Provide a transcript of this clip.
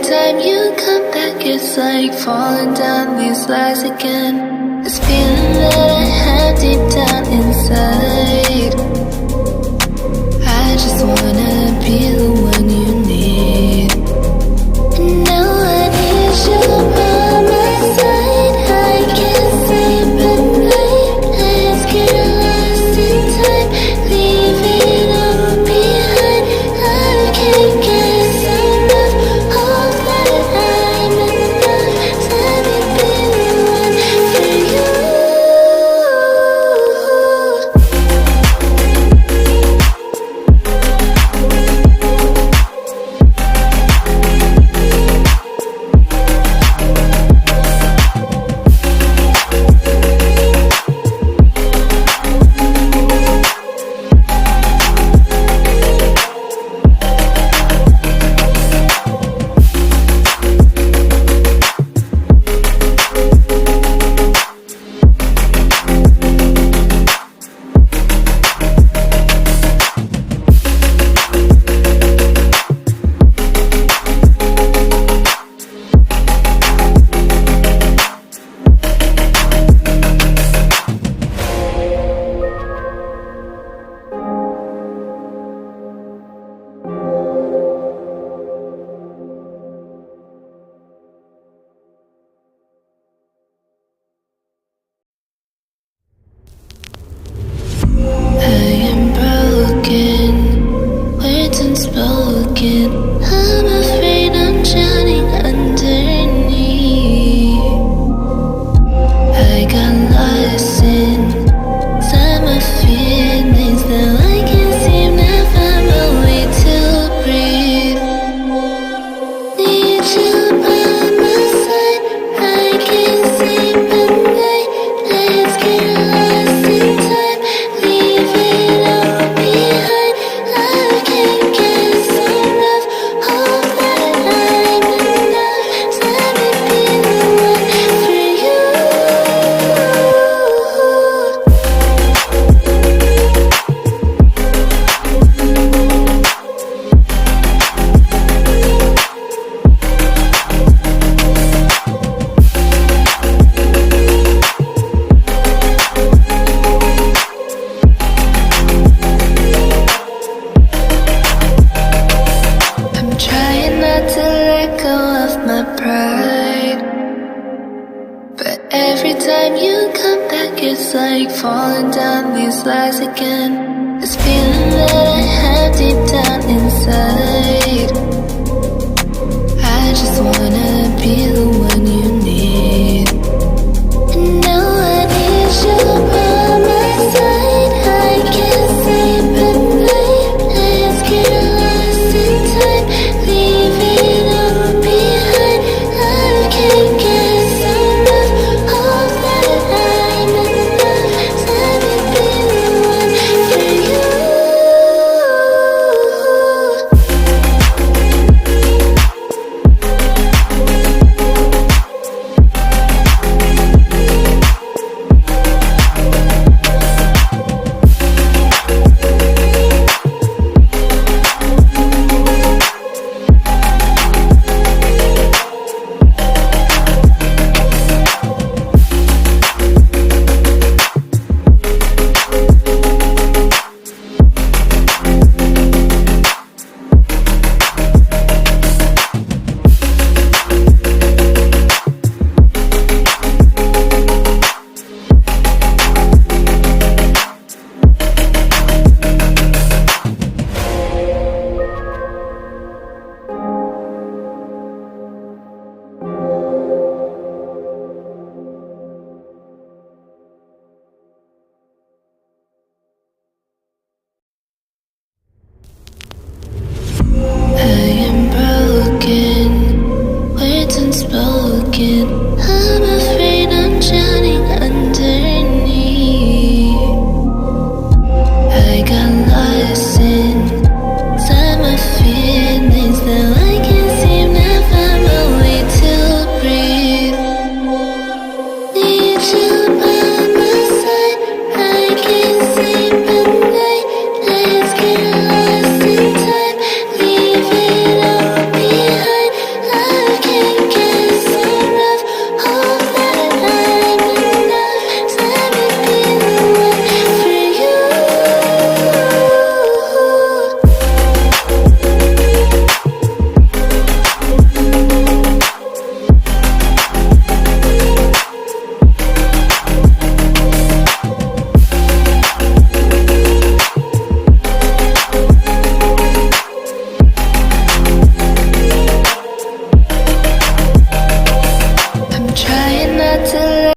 time you come back, it's like falling down these lies again. This feeling that I have deep down inside, I just wanna be the one you need. And now I need you by my side. I can't sleep at night. Let's get lost in time, leave it all behind. I can't get enough of that I'm enough. Let me be the one for you. I'm afraid I'm drowning underneath. I got lost inside my feelings. Now I can't seem to find my way to breathe. Need you by my side. I can't sleep at night. Let's get lost in time, leave it all behind. I can't get enough of that I'm enough. Let me be the one for you. I'm trying not to let go of my pride, but every time you come back, it's like falling down these lies again. This feeling that I have deep down inside, I just wanna be the